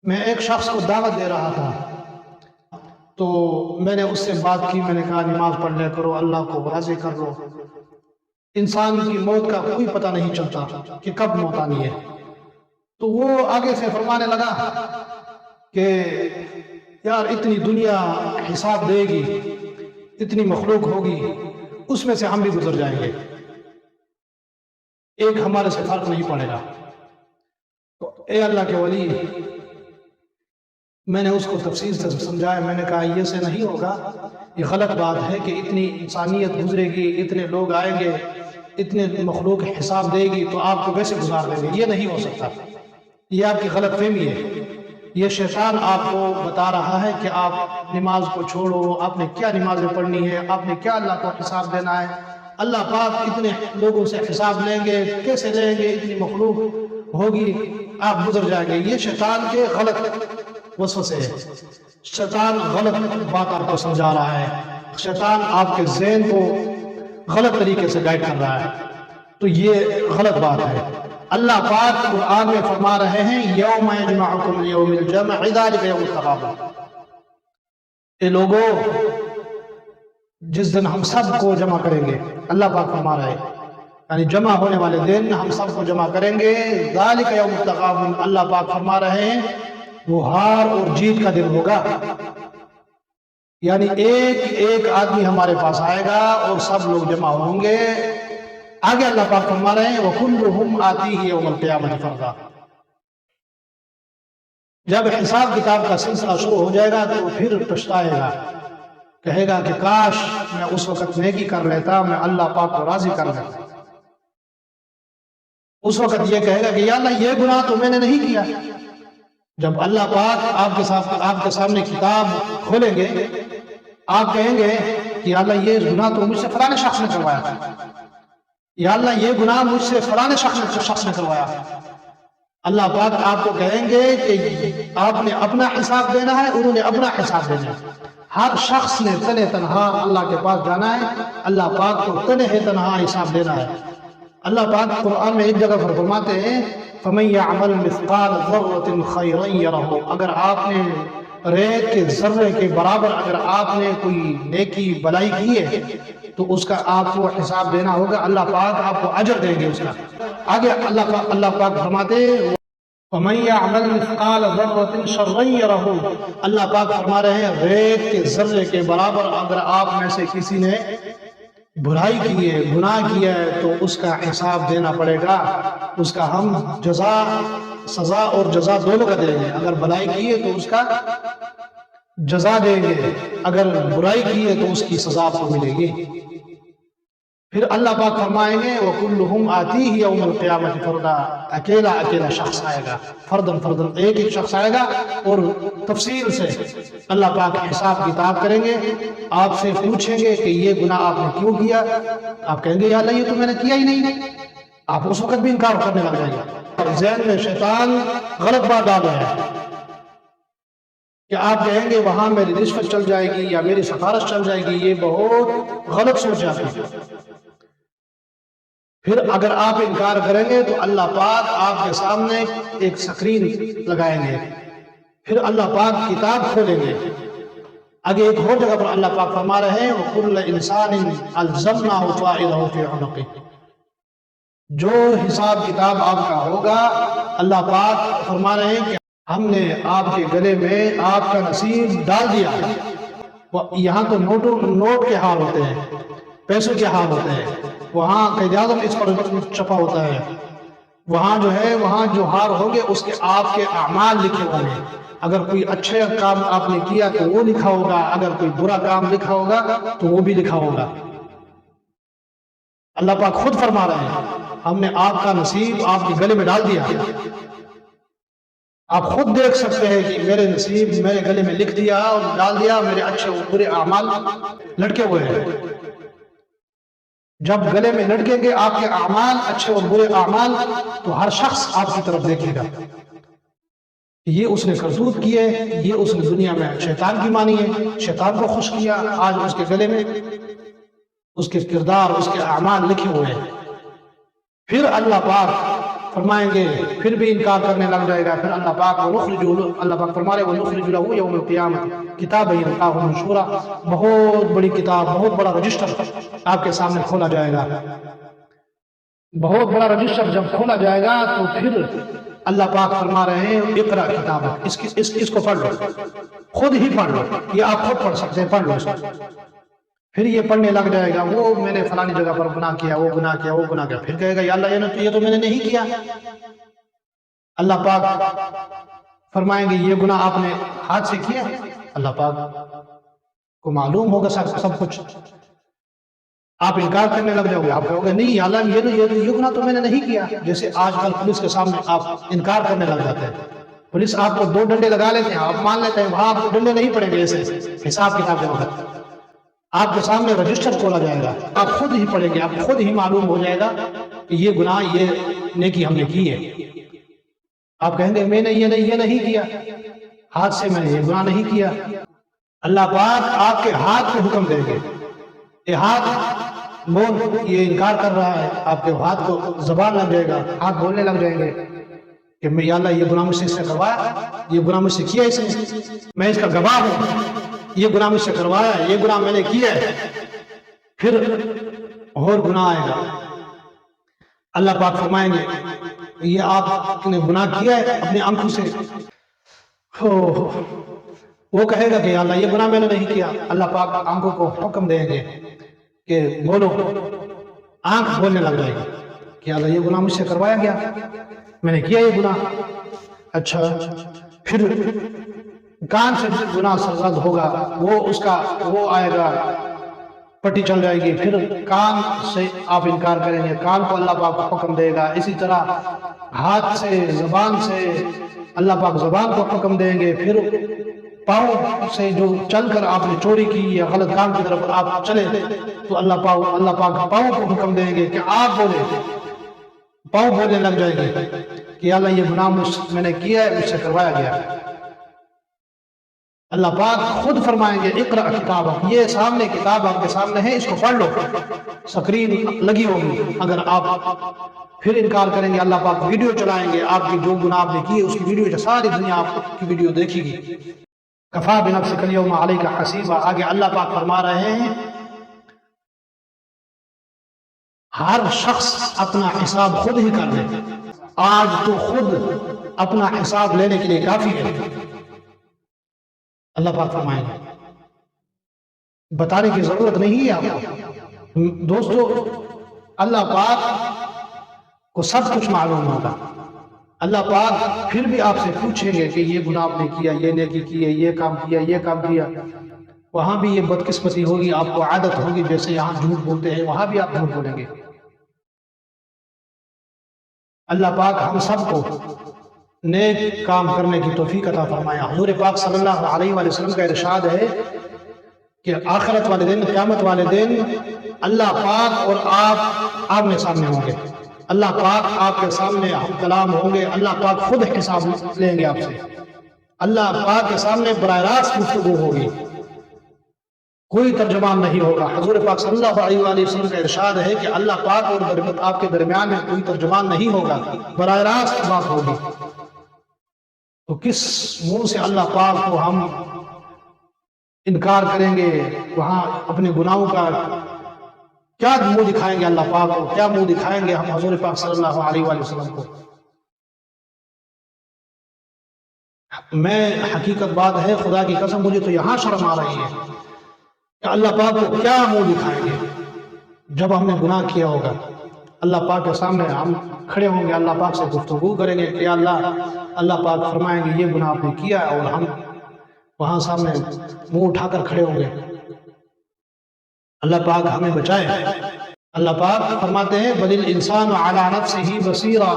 میں ایک شخص کو دعوت دے رہا تھا، تو میں نے اس سے بات کی، میں نے کہا نماز پڑھ لیا کرو، اللہ کو راضی کر لو، انسان کی موت کا کوئی پتہ نہیں چلتا کہ کب موت آنی ہے۔ تو وہ آگے سے فرمانے لگا کہ یار اتنی دنیا حساب دے گی، اتنی مخلوق ہوگی، اس میں سے ہم بھی گزر جائیں گے، ایک ہمارے سے فرق نہیں پڑے گا۔ تو اے اللہ کے ولی، میں نے اس کو تفصیل سے سمجھایا، میں نے کہا یہ سے نہیں ہوگا، یہ غلط بات ہے کہ اتنی انسانیت گزرے گی، اتنے لوگ آئیں گے، اتنے مخلوق حساب دے گی تو آپ کو کیسے گزار دیں گے؟ یہ نہیں ہو سکتا، یہ آپ کی غلط فہمی ہے۔ یہ شیطان آپ کو بتا رہا ہے کہ آپ نماز کو چھوڑو، آپ نے کیا نمازیں پڑھنی ہے، آپ نے کیا اللہ کو حساب دینا ہے، اللہ پاک اتنے لوگوں سے حساب لیں گے، کیسے لیں گے، اتنی مخلوق ہوگی، آپ گزر جائیں گے۔ یہ شیطان کے غلط وسوسے ہے، شیطان غلط بات آپ کو سمجھا رہا ہے، شیطان آپ کے ذہن کو غلط طریقے سے گائیڈ کر رہا ہے، تو یہ غلط بات ہے۔ اللہ پاک قرآن میں فرما رہے ہیں یوم یجمعکم لیوم الجمع ذالک یوم التغابن، اے لوگو جس دن ہم سب کو جمع کریں گے، اللہ پاک فرما رہے ہیں یعنی جمع ہونے والے دن ہم سب کو جمع کریں گے، ذالک یوم التغابن، اللہ پاک فرما رہے ہیں وہ ہار اور جیت کا دن ہوگا، یعنی ایک ایک آدمی ہمارے پاس آئے گا اور سب لوگ جمع ہوں گے۔ آگے اللہ پاک فرما رہے ہیں وَكُلُّهُمْ آتِيهِ يَوْمَ الْقِيَامَةِ فَرْدًا، جب حساب کتاب کا سلسلہ شروع ہو جائے گا تو پھر پچھتائے گا، کہے گا کہ کاش میں اس وقت نیکی کر لیتا، میں اللہ پاک کو راضی کر لیتا۔ اس وقت یہ کہے گا کہ یا اللہ یہ گناہ تو میں نے نہیں کیا۔ جب اللہ پاک آپ کے سامنے کتاب کھولیں گے، آپ کہیں گے کہ یا اللہ یہ گناہ تو مجھ سے فلاں شخص نے کروایا تھا، یا اللہ یہ گناہ مجھ سے فلاں شخص نے کروایا۔ اللہ پاک آپ کو کہیں گے کہ آپ نے اپنا حساب دینا ہے، انہوں نے اپنا حساب دینا ہے۔ ہر شخص نے تنہ تنہا اللہ کے پاس جانا ہے، اللہ پاک کو تنہ تنہا حساب دینا ہے۔ اللہ پاک قرآن میں ایک جگہ پر فرماتے ہیں فَمَن يَعْمَلْ مِثْقَالَ ذَرَّةٍ خَيْرًا يَرَهُ، اگر آپ نے ریت کے ذرے کے برابر اگر آپ نے کوئی نیکی بلائی کی ہے تو اس کا آپ کو حساب دینا ہوگا، اللہ پاک آپ کو اجر دیں گے اس کا۔ آگے اللہ پاک فرماتے ہیں وَمَن يَعْمَلْ مِثْقَالَ ذَرَّةٍ شَرًّا يَرَهُ، اللہ پاک فرما رہے ہیں ریت کے ذرے کے برابر اگر آپ میں سے کسی نے برائی کی ہے، گناہ کیا ہے تو اس کا حساب دینا پڑے گا، اس کا ہم سزا اور جزا دونوں کا دیں گے۔ اگر بھلائی کی ہے تو اس کا جزا دیں گے، اگر برائی کی ہے تو اس کی سزا آپ کو ملے گی۔ پھر اللہ پاک فرمائیں گے وَكُلُّهُمْ آتِيهِ يَوْمَ الْقِيَامَةِ فَرْدًا، اکیلا اکیلا شخص آئے گا، فردن ایک ایک شخص آئے گا اور تفصیل سے اللہ پاک حساب کتاب کریں گے، آپ سے پوچھیں گے کہ یہ گناہ آپ نے کیوں کیا، آپ کہیں گے یا اللہ یہ تو میں نے کیا ہی نہیں، آپ اس وقت بھی انکار کرنے لگ جائیں گے۔ ذہن میں شیطان غلط بات ڈال رہا ہے کہ آپ کہیں گے وہاں میری رشوت چل جائے گی یا میری سفارش چل جائے گی، یہ بہت غلط سوچ ہے۔ پھر اگر آپ انکار کریں گے تو اللہ پاک آپ کے سامنے ایک سکرین لگائیں گے، پھر اللہ پاک کتاب کھولیں گے۔ آگے ایک اور جگہ پر اللہ پاک فرما رہے ہیں وَكُلَّ إِنسَانٍ أَلْزَمْنَاهُ طَائِرَهُ فِي عُنُقِهِ، جو حساب کتاب آپ کا ہوگا اللہ پاک فرما رہے ہیں کہ ہم نے آپ کے گلے میں آپ کا نصیب ڈال دیا۔ یہاں تو نوٹ کے ہار ہوتے ہیں، پیسوں کے ہار ہوتے ہیں، وہاں قائد اعظم اس پر چھپا ہوتا ہے، وہاں جو ہے وہاں جو ہار ہوں گے اس کے آپ کے اعمال لکھے ہوں گے، اگر کوئی اچھے کام آپ نے کیا تو وہ لکھا ہوگا، اگر کوئی برا کام لکھا ہوگا تو وہ بھی لکھا ہوگا۔ اللہ پاک خود فرما رہے ہیں ہم نے آپ کا نصیب آپ کے گلے میں ڈال دیا۔ آپ خود دیکھ سکتے ہیں کہ میرے نصیب میرے گلے میں لکھ دیا اور ڈال دیا، میرے اچھے اور برے اعمال لٹکے ہوئے ہیں۔ جب گلے میں لٹکیں گے آپ کے اعمال، اچھے اور برے اعمال، تو ہر شخص آپ کی طرف دیکھے گا، یہ اس نے کرتوت کی ہے، یہ اس نے دنیا میں شیطان کی مانی ہے، شیطان کو خوش کیا، آج اس کے گلے میں اس کے کردار اس کے اعمال لکھے ہوئے ہیں۔ پھر اللہ پاک فرمائیں گے پھر بھی انکار کرنے لگ جائے گا، پھر اللہ پاک اللہ پاک فرما رہے وَنُخْرِجُ لَهُ يَوْمَ الْقِيَامَةِ کتابًا يَلْقَاهُ مَنشُورًا، بہت بڑی کتاب، بہت بڑا رجسٹر آپ کے سامنے کھولا جائے گا۔ بہت بڑا رجسٹر جب کھولا جائے گا تو پھر اللہ پاک فرما رہے ہیں اقرأ کتابک، اس کو پڑھ لو، خود ہی پڑھ لو، یہ آپ خود پڑھ سکتے ہیں، پڑھ لو اس کو۔ پھر یہ پڑھنے لگ جائے گا وہ میں نے فلانی جگہ پر گناہ کیا، وہ گناہ کیا، وہ گناہ کیا، پھر کہے گا یا اللہ یہ تو میں نے نہیں کیا۔ اللہ پاک فرمائیں گے یہ گناہ آپ نے ہاتھ سے کیا، اللہ پاک کو معلوم ہوگا سب کچھ، آپ انکار کرنے لگ جاؤ گے، آپ کہو گے نہیں یا اللہ یہ گناہ تو میں نے نہیں کیا۔ جیسے آج کل پولیس کے سامنے آپ انکار کرنے لگ جاتے ہیں، پولیس آپ کو 2 ڈنڈے لگا لیتے ہیں، آپ مان لیتے ہیں وہاں آپ کو ڈنڈے نہیں پڑیں گے، ایسے حساب کتاب جب ہوگا آپ کے سامنے رجسٹر کھولا جائے گا، آپ خود ہی پڑھیں گے، آپ خود ہی معلوم ہو جائے گا کہ یہ گناہ یہ نیکی ہم نے کی ہے۔ آپ کہیں گے میں نے یہ نہیں کیا، ہاتھ سے میں نے یہ گناہ نہیں کیا۔ اللہ پاک آپ کے ہاتھ کو حکم دیں گے، یہ ہاتھ یہ انکار کر رہا ہے، آپ کے ہاتھ کو زبان لگ جائے گا، ہاتھ بولنے لگ جائیں گے کہ میں یا اللہ یہ گناہ مجھ سے اس نے کروایا، یہ گناہ مجھ سے کیا اس نے، میں اس کا گواہ ہوں، یہ گناہ مجھ سے کروایا، یہ گناہ میں نے کیا ہے۔ پھر اور گناہ آئے گا، اللہ پاک فرمائیں گے یہ آپ نے گناہ کیا ہے اپنی آنکھوں سے، وہ کہے گا کہ یا اللہ یہ گناہ میں نے نہیں کیا۔ اللہ پاک آنکھوں کو حکم دیں گے کہ بولو، آنکھ بولنے لگ جائے گی کہ اللہ یہ گناہ مجھ سے کروایا گیا، میں نے کیا یہ گناہ۔ اچھا پھر کان سے گناہ سرزد ہوگا، وہ آئے گا، پٹی چل جائے گی، پھر کان سے آپ انکار کریں گے، کان کو اللہ پاک حکم دے گا۔ اسی طرح ہاتھ سے، زبان سے اللہ پاک زبان کو حکم دیں گے، پھر پاؤں سے جو چل کر آپ نے چوری کی یا غلط کام کی طرف آپ چلے تو اللہ پاک پاؤں کو حکم دیں گے کہ آپ بولے، پاؤں بولنے لگ جائے گے کہ اللہ یہ گناہ میں نے کیا ہے، مجھ سے کروایا گیا۔ اللہ پاک خود فرمائیں گے اقرأ کتابک، یہ سامنے کتاب آپ کے سامنے ہے، اس کو پڑھ لو، سکرین لگی ہوگی۔ اگر آپ پھر انکار کریں گے اللہ پاک ویڈیو چلائیں گے، آپ کی جو گناہ آپ نے کی ہے اس کی ویڈیو، ساری دنیا آپ کی ویڈیو دیکھے گی۔ کفا بنفسک الیوم علیک حسیبا، آگے اللہ پاک فرما رہے ہیں ہر شخص اپنا حساب خود ہی کر لے، آج تو خود اپنا حساب لینے کے لیے کافی ہے۔ اللہ پاک فرمائیں گے بتانے کی ضرورت نہیں ہے آپ کو دوستو، اللہ پاک کو سب کچھ معلوم ہوگا۔ اللہ پاک پھر بھی آپ سے پوچھیں گے کہ یہ گناہ آپ نے کیا، یہ نیکی کی ہے، یہ کام کیا، یہ کام کیا، وہاں بھی یہ بدقسمتی ہوگی، آپ کو عادت ہوگی، جیسے یہاں جھوٹ بولتے ہیں وہاں بھی آپ جھوٹ بولیں گے۔ اللہ پاک ہم سب کو نیک کام کرنے کی توفیق عطا فرمایا۔ حضور پاک صلی اللہ علیہ وآلہ وسلم کا ارشاد ہے کہ آخرت والے دن، قیامت والے دن اللہ پاک اور آپ آمنے سامنے ہوں گے، اللہ پاک آپ کے سامنے ہم کلام ہوں گے، اللہ پاک خود حساب لیں گے آپ سے، اللہ پاک کے سامنے براہ راست گفتگو ہوگی، کوئی ترجمان نہیں ہوگا۔ حضور پاک صلی اللہ علیہ وآلہ وسلم کا ارشاد ہے کہ اللہ پاک اور آپ کے درمیان میں کوئی ترجمان نہیں ہوگا، براہ راست بات ہوگی۔ تو کس منہ سے اللہ پاک کو ہم انکار کریں گے، وہاں اپنے گناہوں کا کیا منہ دکھائیں گے اللہ پاک کو، کیا منہ دکھائیں گے ہم حضور پاک صلی اللہ علیہ وآلہ وسلم کو۔ میں حقیقت بات ہے، خدا کی قسم مجھے تو یہاں شرم آ رہی ہے کہ اللہ پاک کو کیا منہ دکھائیں گے جب ہم نے گناہ کیا ہوگا۔ اللہ پاک کے سامنے ہم کھڑے ہوں گے، اللہ پاک سے گفتگو کریں گے کہ اللہ پاک فرمائیں گے یہ گناہ آپ نے کیا، اور ہم وہاں سامنے منہ اٹھا کر کھڑے ہوں گے۔ اللہ پاک ہمیں بچائے۔ اللہ پاک فرماتے ہیں بل الانسان علی نفسہ بصیرہ،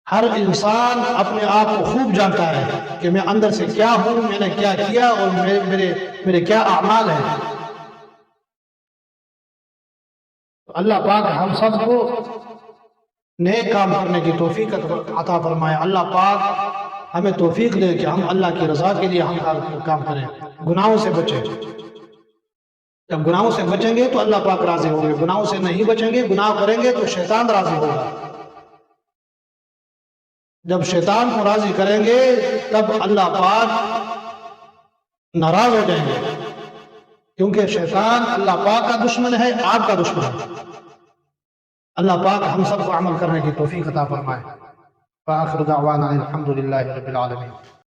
ہر انسان اپنے آپ کو خوب جانتا ہے کہ میں اندر سے کیا ہوں، میں نے کیا کیا اور میرے کیا اعمال ہیں۔ اللہ پاک ہم سب کو نیک کام کرنے کی توفیق عطا فرمائے۔ اللہ پاک ہمیں توفیق دے کہ ہم اللہ کی رضا کے لیے ہم کام کریں، گناہوں سے بچیں۔ جب گناہوں سے بچیں گے تو اللہ پاک راضی ہوں گے، گناہوں سے نہیں بچیں گے، گناہ کریں گے تو شیطان راضی ہوگا۔ جب شیطان کو راضی کریں گے تب اللہ پاک ناراض ہو جائیں گے، کیونکہ شیطان اللہ پاک کا دشمن ہے، آپ کا دشمن ہے۔ اللہ پاک ہم سب کو عمل کرنے کی توفیق عطا فرمائے۔ وآخر دعوانا الحمد للہ رب العالمین۔